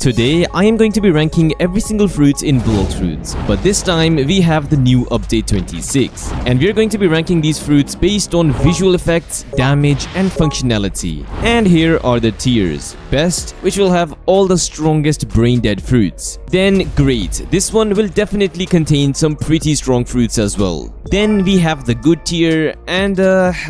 Today, I am going to be ranking every single fruit in Blox fruits, but this time we have the new update 26, and we are going to be ranking these fruits based on visual effects, damage, and functionality. And here are the tiers. Best, which will have all the strongest brain-dead fruits. Then great, this one will definitely contain some pretty strong fruits as well. Then we have the good tier and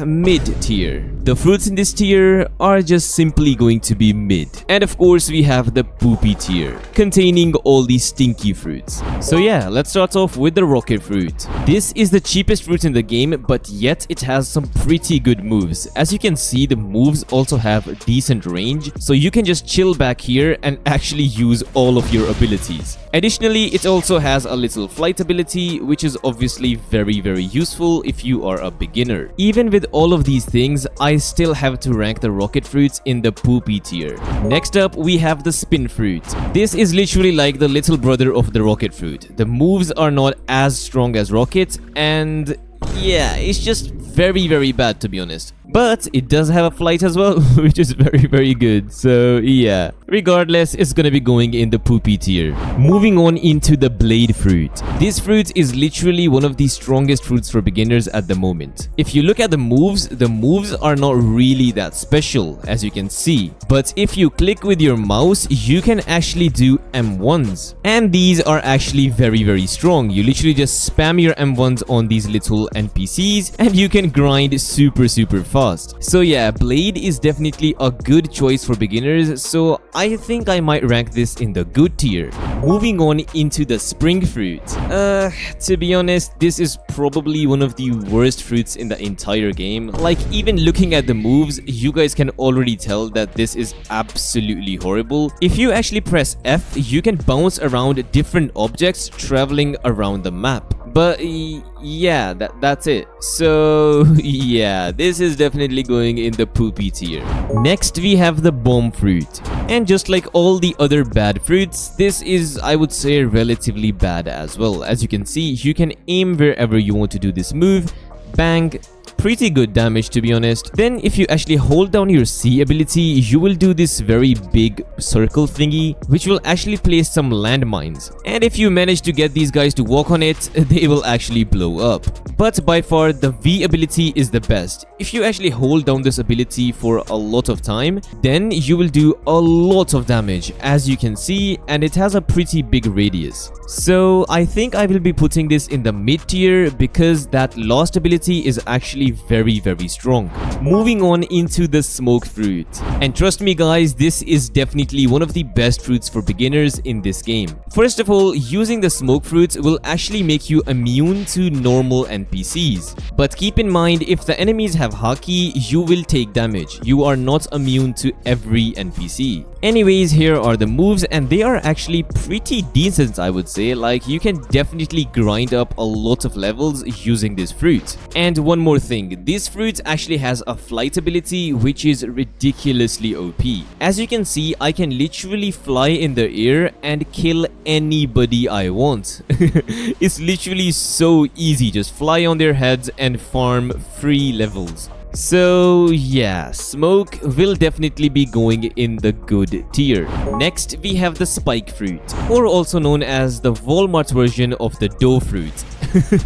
mid tier. The fruits in this tier are just simply going to be mid. And of course we have the Poopy tier, containing all these stinky fruits. So yeah, let's start off with the rocket fruit. This is the cheapest fruit in the game, but yet it has some pretty good moves. As you can see, the moves also have decent range, so you can just chill back here and actually use all of your abilities. Additionally, it also has a little flight ability, which is obviously very useful if you are a beginner. Even with all of these things, I still have to rank the rocket fruits in the Poopy tier. Next up, we have the spin fruit. This is literally like the little brother of the rocket fruit. The moves are not as strong as rocket, and yeah, it's just very bad, to be honest. But it does have a flight as well, which is very good. So yeah, regardless, it's gonna be going in the Poopy tier. Moving on into the blade fruit. This fruit is literally one of the strongest fruits for beginners at the moment. If you look at the moves are not really that special, as you can see. But if you click with your mouse, you can actually do M1s. And these are actually very strong. You literally just spam your M1s on these little NPCs and you can grind super fast. So yeah, Blade is definitely a good choice for beginners, so I think I might rank this in the good tier. Moving on into the spring fruit. To be honest, this is probably one of the worst fruits in the entire game. Like, even looking at the moves, you guys can already tell that this is absolutely horrible. If you actually press F, you can bounce around different objects traveling around the map. But yeah, that's it. So yeah, this is definitely going in the Poopy tier. Next, we have the bomb fruit. And just like all the other bad fruits, this is, I would say, relatively bad as well. As you can see, you can aim wherever you want to do this move. Bang. Pretty good damage, to be honest. Then if you actually hold down your C ability, you will do this very big circle thingy, which will actually place some landmines. And if you manage to get these guys to walk on it, they will actually blow up. But by far, the V ability is the best. If you actually hold down this ability for a lot of time, then you will do a lot of damage, as you can see, and it has a pretty big radius. So I think I will be putting this in the mid tier because that last ability is actually very strong. Moving on into the smoke fruit. And trust me guys, this is definitely one of the best fruits for beginners in this game. First of all, using the smoke fruit will actually make you immune to normal NPCs. But keep in mind, if the enemies have haki, you will take damage. You are not immune to every NPC. Anyways, here are the moves, and they are actually pretty decent, I would say. Like, you can definitely grind up a lot of levels using this fruit. And one more thing, this fruit actually has a flight ability which is ridiculously OP. As you can see, I can literally fly in the air and kill anybody I want. It's literally so easy, just fly on their heads and farm free levels. So yeah, smoke will definitely be going in the good tier. Next, we have the spike fruit, or also known as the Walmart version of the dough fruit.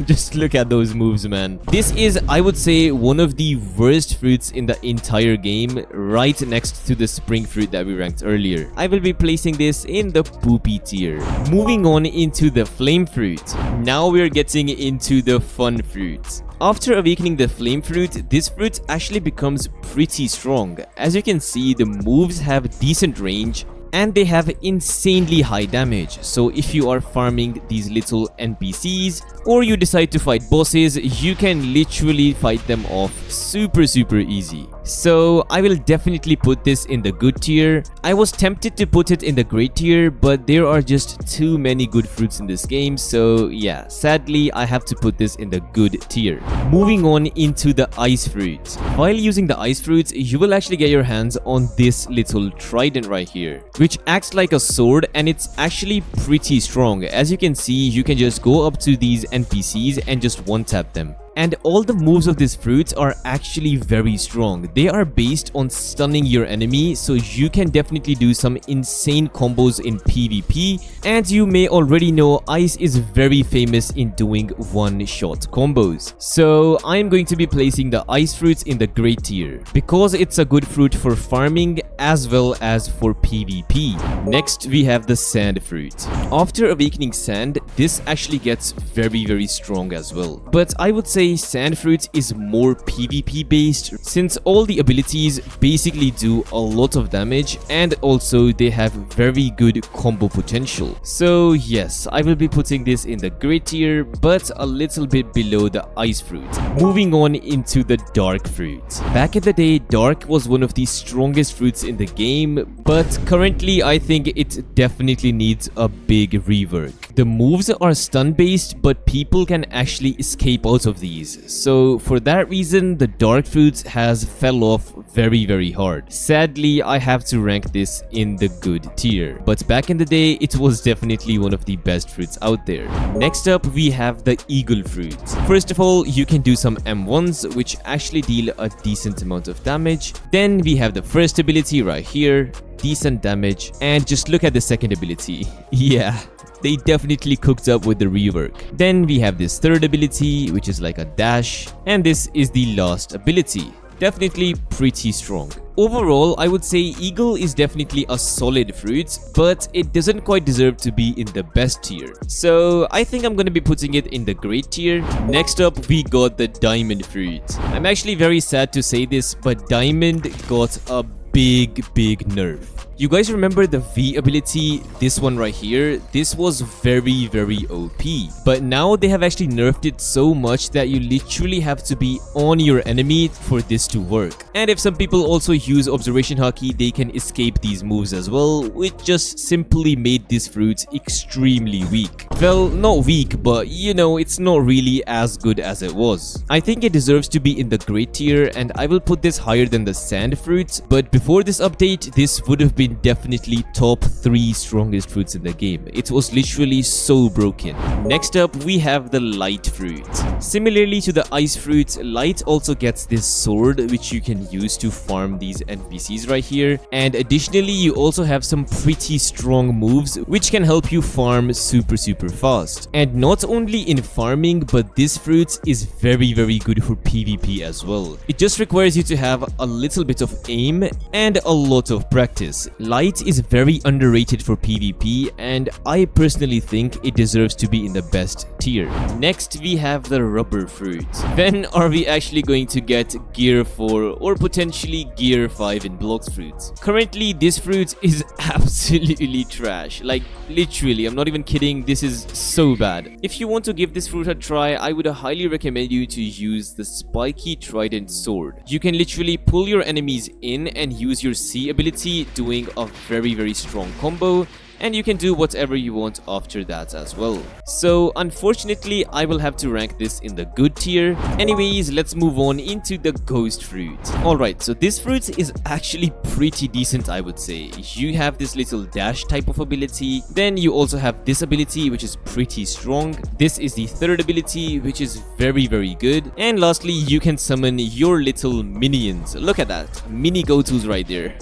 Just look at those moves, man. This is, I would say, one of the worst fruits in the entire game, right next to the spring fruit that we ranked earlier. I will be placing this in the Poopy tier. Moving on into the flame fruit. Now we're getting into the fun fruit. After awakening the flame fruit, this fruit actually becomes pretty strong. As you can see, the moves have decent range and they have insanely high damage. So if you are farming these little NPCs or you decide to fight bosses, you can literally fight them off super easy. So I will definitely put this in the good tier. I was tempted to put it in the great tier, but there are just too many good fruits in this game, so yeah, sadly I have to put this in the good tier. Moving on into the ice fruit. While using the ice fruit, you will actually get your hands on this little trident right here, which acts like a sword, and it's actually pretty strong. As you can see, you can just go up to these NPCs and just one-tap them. And all the moves of this fruit are actually very strong. They are based on stunning your enemy, so you can definitely do some insane combos in PvP. And you may already know ice is very famous in doing one-shot combos. So I'm going to be placing the ice fruits in the great tier because it's a good fruit for farming as well as for PvP. Next we have the sand fruit. After awakening sand, this actually gets very strong as well. But I would say sand fruit is more PvP based since all the abilities basically do a lot of damage and also they have very good combo potential. So yes, I will be putting this in the great tier but a little bit below the ice fruit. Moving on into the dark fruit. Back in the day, dark was one of the strongest fruits in the game, but currently I think it definitely needs a big rework. The moves are stun based, but people can actually escape out of these. So for that reason, the dark fruit has fell off very hard. Sadly, I have to rank this in the good tier. But back in the day, it was definitely one of the best fruits out there. Next up, we have the eagle fruit. First of all, you can do some M1s, which actually deal a decent amount of damage. Then we have the first ability right here, decent damage. And just look at the second ability. Yeah, they definitely cooked up with the rework. Then we have this third ability, which is like a dash. And this is the last ability. Definitely pretty strong. Overall, I would say eagle is definitely a solid fruit, but it doesn't quite deserve to be in the best tier. So I think I'm going to be putting it in the great tier. Next up, we got the diamond fruit. I'm actually very sad to say this, but diamond got a big nerf. You guys remember the V ability, this one right here? This was very OP. But now they have actually nerfed it so much that you literally have to be on your enemy for this to work. And if some people also use observation haki, they can escape these moves as well, which just simply made this fruit extremely weak. Well, not weak, but you know, it's not really as good as it was. I think it deserves to be in the great tier, and I will put this higher than the sand fruit. But before this update, this would have been definitely top 3 strongest fruits in the game. It was literally so broken. Next up, we have the light fruit. Similarly to the ice fruit, light also gets this sword which you can use to farm these NPCs right here. And additionally, you also have some pretty strong moves which can help you farm super fast. And not only in farming, but this fruit is very good for PvP as well. It just requires you to have a little bit of aim and a lot of practice. Light is very underrated for PvP, and I personally think it deserves to be in the best tier. Next, we have the rubber fruit. When are we actually going to get gear 4 or potentially gear 5 in Blox fruits? Currently, this fruit is absolutely trash. Like, literally, I'm not even kidding, this is so bad. If you want to give this fruit a try, I would highly recommend you to use the spiky trident sword. You can literally pull your enemies in and use your C ability, doing a very strong combo, and you can do whatever you want after that as well. So unfortunately, I will have to rank this in the good tier. Anyways, let's move on into the ghost fruit. Alright, so this fruit is actually pretty decent, I would say. You have this little dash type of ability. Then you also have this ability, which is pretty strong. This is the third ability, which is very good. And lastly, you can summon your little minions. Look at that. Mini go-tos right there.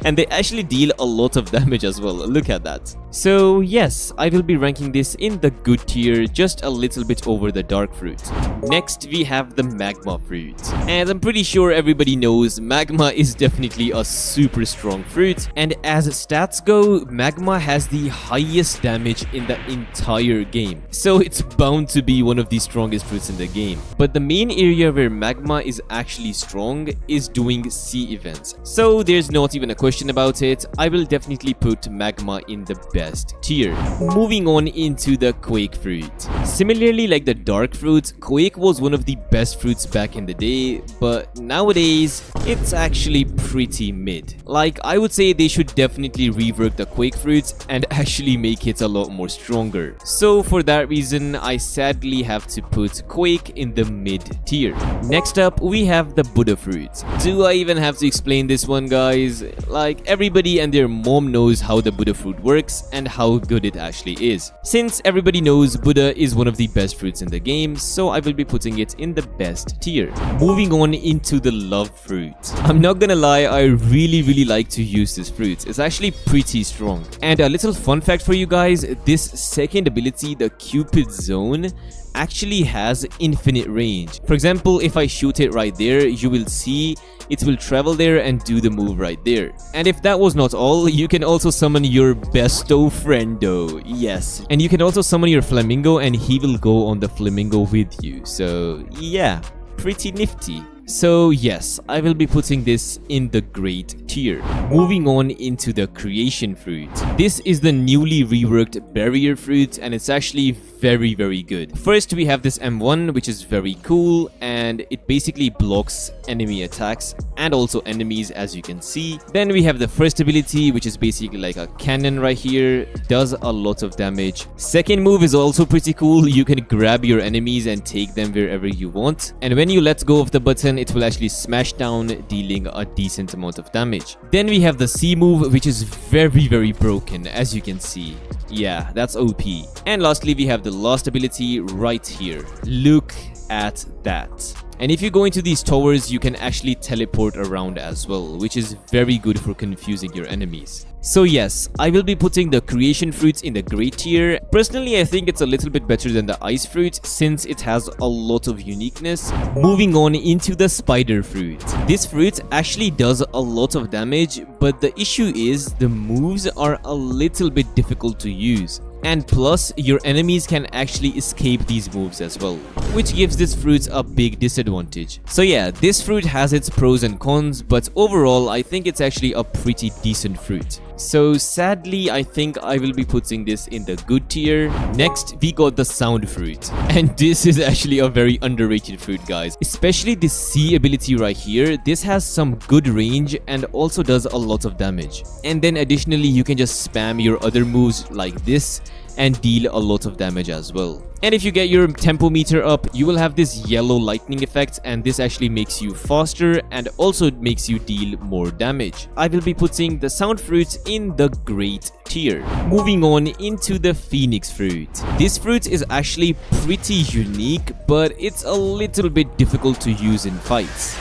And they actually deal a lot of damage as well. Look at that. So yes, I will be ranking this in the good tier, just a little bit over the dark fruit. Next, we have the magma fruit. And I'm pretty sure everybody knows magma is definitely a super strong fruit. And as stats go, magma has the highest damage in the entire game. So it's bound to be one of the strongest fruits in the game. But the main area where magma is actually strong is doing sea events. So there's not even a question about it. I will definitely put magma in the best tier. Moving on into the Quake fruit. Similarly, like the dark fruit, Quake was one of the best fruits back in the day, but nowadays it's actually pretty mid. Like, I would say they should definitely rework the Quake fruit and actually make it a lot more stronger. So for that reason, I sadly have to put Quake in the mid tier. Next up, we have the Buddha fruit. Do I even have to explain this one, guys? Like, everybody and their mom knows how the Buddha the fruit works and how good it actually is. Since everybody knows Buddha is one of the best fruits in the game, so I will be putting it in the best tier. Moving on into the love fruit. I'm not gonna lie, I really like to use this fruit. It's actually pretty strong. And a little fun fact for you guys, this second ability, the Cupid Zone, actually has infinite range. For example, if I shoot it right there, you will see it will travel there and do the move right there. And if that was not all, you can also summon your besto friendo. Yes. And you can also summon your flamingo and he will go on the flamingo with you. So yeah, pretty nifty. So yes, I will be putting this in the great tier. Moving on into the creation fruit. This is the newly reworked barrier fruit and it's actually very good. First we have this M1, which is very cool, and it basically blocks enemy attacks and also enemies, as you can see. Then we have the first ability, which is basically like a cannon right here, does a lot of damage. Second move is also pretty cool. You can grab your enemies and take them wherever you want, and when you let go of the button, it will actually smash down, dealing a decent amount of damage. Then we have the C move, which is very broken, as you can see. Yeah, that's OP. And lastly, we have the last ability right here. Look at that. And if you go into these towers, you can actually teleport around as well, which is very good for confusing your enemies. So yes, I will be putting the creation fruits in the great tier. Personally, I think it's a little bit better than the ice fruit since it has a lot of uniqueness. Moving on into the spider fruit. This fruit actually does a lot of damage, but the issue is the moves are a little bit difficult to use. And plus, your enemies can actually escape these moves as well, which gives this fruit a big disadvantage. So yeah, this fruit has its pros and cons, but overall, I think it's actually a pretty decent fruit. So sadly, I think I will be putting this in the good tier. Next, we got the sound fruit. And this is actually a very underrated fruit, guys. Especially this C ability right here. This has some good range and also does a lot of damage. And then additionally, you can just spam your other moves like this and deal a lot of damage as well. And if you get your tempo meter up, you will have this yellow lightning effect, and this actually makes you faster and also makes you deal more damage. I will be putting the sound fruit in the great tier. Moving on into the phoenix fruit. This fruit is actually pretty unique, but it's a little bit difficult to use in fights.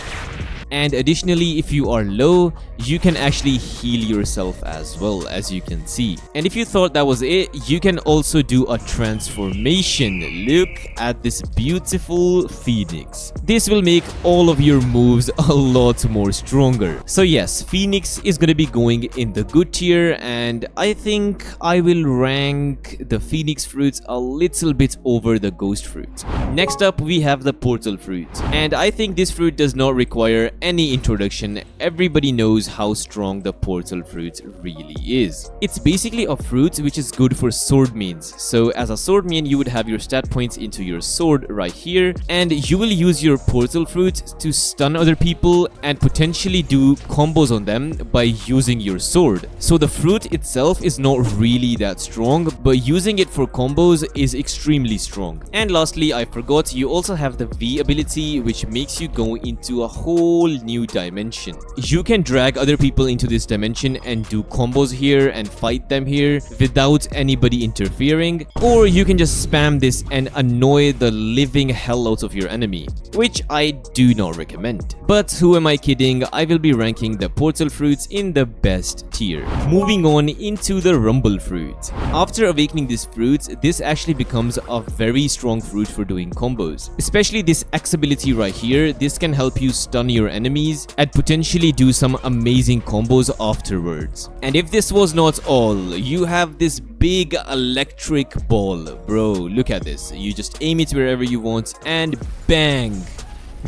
And additionally, if you are low, you can actually heal yourself as well, as you can see. And if you thought that was it, you can also do a transformation. Look at this beautiful phoenix. This will make all of your moves a lot more stronger. So yes, phoenix is gonna be going in the good tier, and I think I will rank the phoenix fruit a little bit over the ghost fruit. Next up, we have the portal fruit, and I think this fruit does not require any introduction. Everybody knows how strong the portal fruit really is. It's basically a fruit which is good for sword mains. So as a sword main, you would have your stat points into your sword right here, and you will use your portal fruit to stun other people and potentially do combos on them by using your sword. So the fruit itself is not really that strong, but using it for combos is extremely strong. And lastly, I forgot, you also have the V ability, which makes you go into a whole new dimension. You can drag other people into this dimension and do combos here and fight them here without anybody interfering, or you can just spam this and annoy the living hell out of your enemy, which I do not recommend. But who am I kidding, I will be ranking the portal fruits in the best tier. Moving on into the rumble fruit. After awakening this fruit, this actually becomes a very strong fruit for doing combos. Especially this X ability right here, this can help you stun your enemies and potentially do some amazing combos afterwards. And if this was not all, you have this big electric ball. Bro, look at this. You just aim it wherever you want and bang.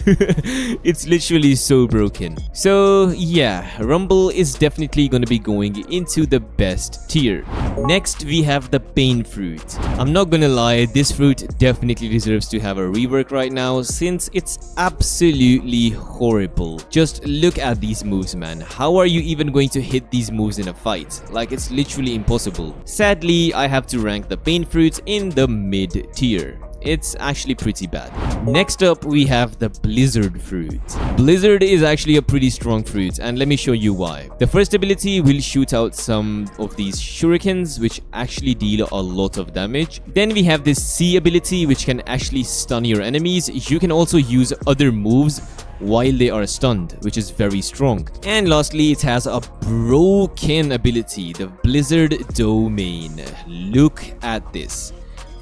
It's literally so broken. So yeah, rumble is definitely gonna be going into the best tier. Next, we have the pain fruit. I'm not gonna lie, this fruit definitely deserves to have a rework right now since it's absolutely horrible. Just look at these moves, man. How are you even going to hit these moves in a fight? Like, it's literally impossible. Sadly, I have to rank the pain fruit in the mid tier. It's actually pretty bad. Next up, we have the blizzard fruit. Blizzard is actually a pretty strong fruit, and let me show you why. The first ability will shoot out some of these shurikens, which actually deal a lot of damage. Then we have this C ability, which can actually stun your enemies. You can also use other moves while they are stunned, which is very strong. And lastly, it has a broken ability, the Blizzard Domain. Look at this.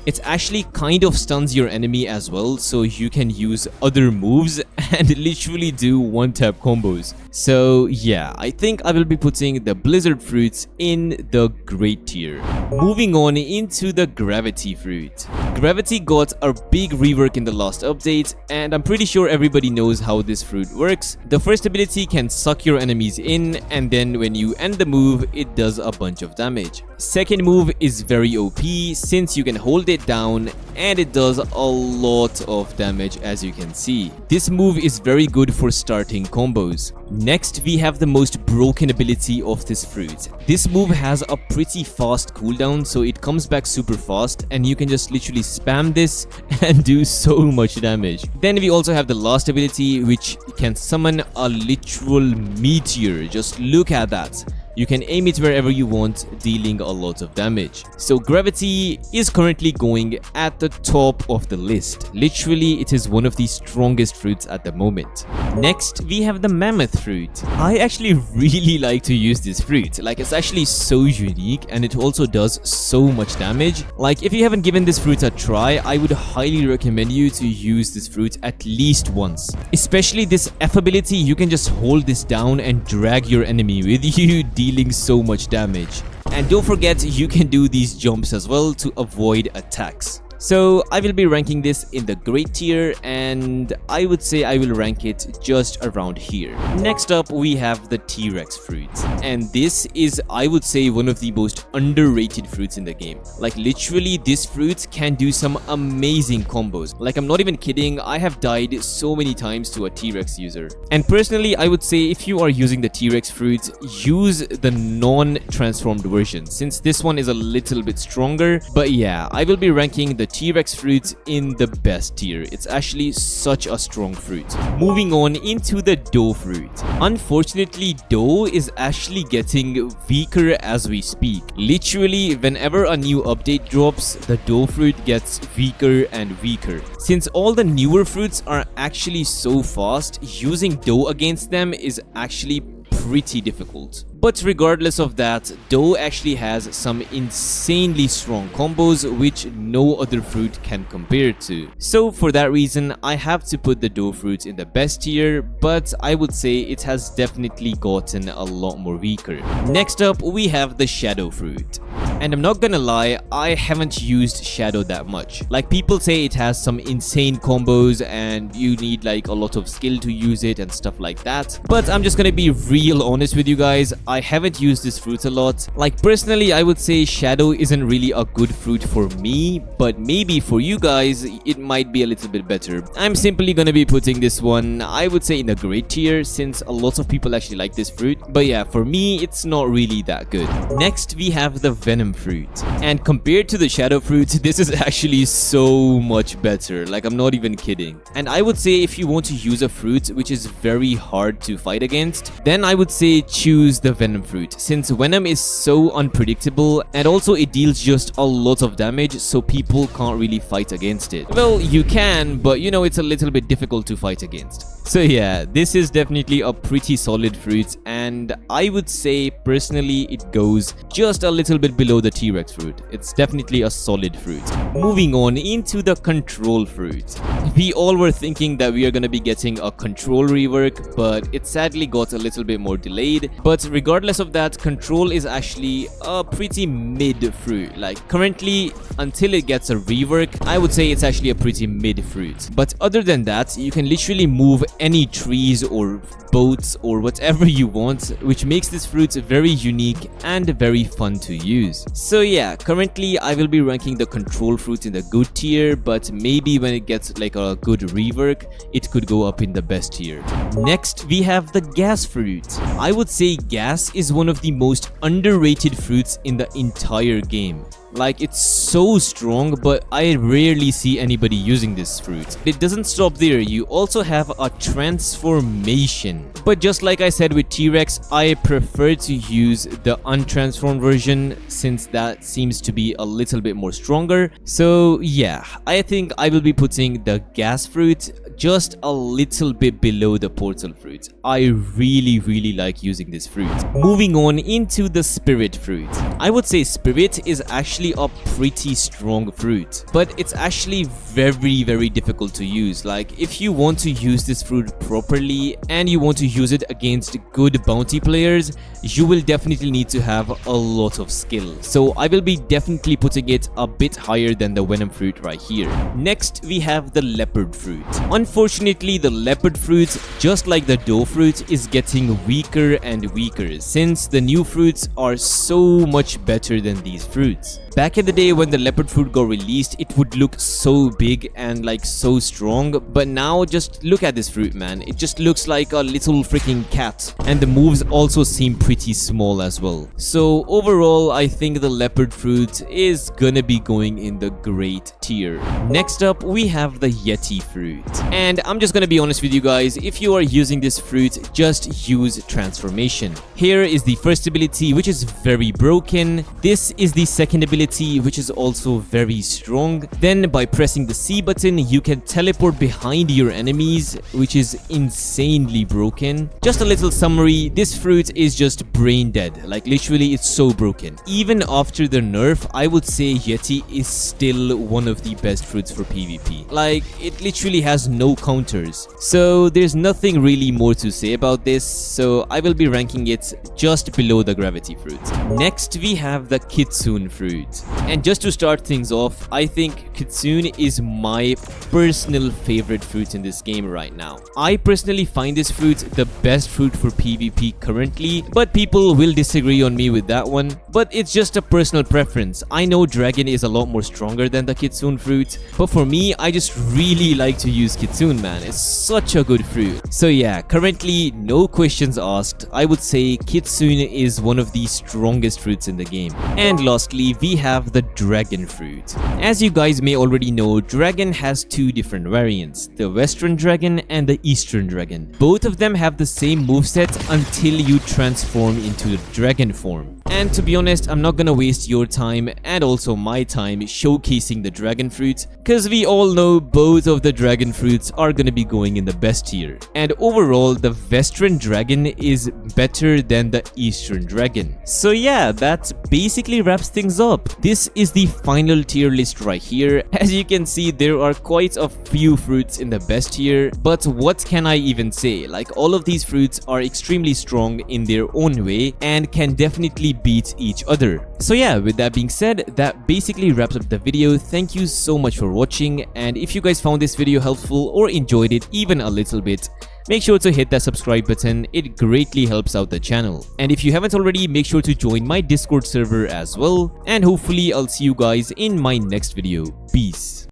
It actually kind of stuns your enemy as well, so you can use other moves and literally do one-tap combos. So yeah, I think I will be putting the blizzard fruits in the great tier. Moving on into the gravity fruit. Gravity got a big rework in the last update, and I'm pretty sure everybody knows how this fruit works. The first ability can suck your enemies in, and then when you end the move, it does a bunch of damage. Second move is very OP since you can hold it down and it does a lot of damage, as you can see. This move is very good for starting combos. Next, we have the most broken ability of this fruit. This move has a pretty fast cooldown, so it comes back super fast and you can just literally spam this and do so much damage. Then we also have the last ability, which can summon a literal meteor. Just look at that. You can aim it wherever you want, dealing a lot of damage. So gravity is currently going at the top of the list. Literally, it is one of the strongest fruits at the moment. Next, we have the mammoth fruit. I actually really like to use this fruit. Like, it's actually so unique and it also does so much damage. Like, if you haven't given this fruit a try, I would highly recommend you to use this fruit at least once. Especially this F ability, you can just hold this down and drag your enemy with you, dealing so much damage. And don't forget, you can do these jumps as well to avoid attacks. So I will be ranking this in the great tier, and I would say I will rank it just around here. Next up, we have the T-Rex fruit, and this is, I would say, one of the most underrated fruits in the game. Like, literally, this fruit can do some amazing combos. Like, I'm not even kidding, I have died so many times to a T-Rex user. And personally, I would say if you are using the T-Rex fruit, use the non-transformed version, since this one is a little bit stronger. But yeah, I will be ranking the T-Rex fruit in the best tier. It's actually such a strong fruit. Moving on into the dough fruit. Unfortunately, dough is actually getting weaker as we speak. Literally, whenever a new update drops, the dough fruit gets weaker and weaker. Since all the newer fruits are actually so fast, using dough against them is actually pretty difficult. But regardless of that, dough actually has some insanely strong combos which no other fruit can compare to. So for that reason, I have to put the dough fruit in the best tier, but I would say it has definitely gotten a lot more weaker. Next up, we have the shadow fruit. And I'm not gonna lie, I haven't used shadow that much. Like, people say it has some insane combos and you need like a lot of skill to use it and stuff like that. But I'm just gonna be real honest with you guys, I haven't used this fruit a lot. Like, personally, I would say shadow isn't really a good fruit for me, but maybe for you guys, it might be a little bit better. I'm simply gonna be putting this one, I would say, in the great tier, since a lot of people actually like this fruit. But yeah, for me, it's not really that good. Next, we have the venom fruit. And compared to the shadow fruit, this is actually so much better. Like, I'm not even kidding. And I would say if you want to use a fruit which is very hard to fight against, then I would say choose the venom fruit, since venom is so unpredictable and also it deals just a lot of damage, so people can't really fight against it. Well, you can, but you know, it's a little bit difficult to fight against. So yeah, this is definitely a pretty solid fruit, and I would say personally it goes just a little bit below the T-Rex fruit. It's definitely a solid fruit. Moving on into the control fruit. We all were thinking that we are gonna be getting a control rework, but it sadly got a little bit more delayed. But regardless of that, control is actually a pretty mid fruit. Like, currently, until it gets a rework, I would say it's actually a pretty mid fruit. But other than that, you can literally move any trees or boats or whatever you want, which makes this fruit very unique and very fun to use. So yeah, currently I will be ranking the control fruit in the good tier, but maybe when it gets like a a good rework, it could go up in the best tier. Next, we have the gas fruit. I would say gas is one of the most underrated fruits in the entire game. Like, it's so strong, but I rarely see anybody using this fruit. It doesn't stop there, you also have a transformation. But just like I said with T-Rex, I prefer to use the untransformed version since that seems to be a little bit more stronger. So yeah, I think I will be putting the gas fruit just a little bit below the portal fruit. I really like using this fruit. Moving on into the spirit fruit. I would say spirit is actually a pretty strong fruit, but it's actually very difficult to use. Like, if you want to use this fruit properly and you want to use it against good bounty players, you will definitely need to have a lot of skill. So I will be definitely putting it a bit higher than the venom fruit right here. Next, we have the leopard fruit. Unfortunately, the leopard fruit, just like the dough fruit, is getting weaker and weaker since the new fruits are so much better than these fruits. Back in the day when the leopard fruit got released, it would look so big and like so strong, but now just look at this fruit, man. It just looks like a little freaking cat, and the moves also seem pretty small as well. So overall, I think the leopard fruit is gonna be going in the great tier. Next up, we have the yeti fruit, and I'm just gonna be honest with you guys, if you are using this fruit, just use transformation. Here is the first ability, which is very broken. This is the second ability, which is also very strong. Then by pressing the C button, you can teleport behind your enemies, which is insanely broken. Just a little summary, this fruit is just brain dead. Like, literally, it's so broken. Even after the nerf, I would say Yeti is still one of the best fruits for PvP. Like, it literally has no counters. So there's nothing really more to say about this, so I will be ranking it just below the gravity fruit. Next, we have the kitsune fruit. And just to start things off, I think kitsune is my personal favorite fruit in this game right now. I personally find this fruit the best fruit for PvP currently, but people will disagree on me with that one. But it's just a personal preference. I know dragon is a lot more stronger than the kitsune fruit, but for me, I just really like to use kitsune, man. It's such a good fruit. So yeah, currently, no questions asked, I would say kitsune is one of the strongest fruits in the game. And lastly, we have the dragon fruit. As you guys may already know, dragon has two different variants, the western dragon and the eastern dragon. Both of them have the same moveset until you transform into the dragon form. And to be honest, I'm not gonna waste your time and also my time showcasing the dragon fruit, cause we all know both of the dragon fruits are gonna be going in the best tier. And overall, the western dragon is better than the eastern dragon. So yeah, that basically wraps things up. This is the final tier list right here. As you can see, there are quite a few fruits in the best tier, but what can I even say? Like, all of these fruits are extremely strong in their own way and can definitely beat each other. So yeah, with that being said, that basically wraps up the video. Thank you so much for watching, and if you guys found this video helpful or enjoyed it even a little bit, make sure to hit that subscribe button. It greatly helps out the channel. And if you haven't already, make sure to join my Discord server as well. And hopefully I'll see you guys in my next video. Peace.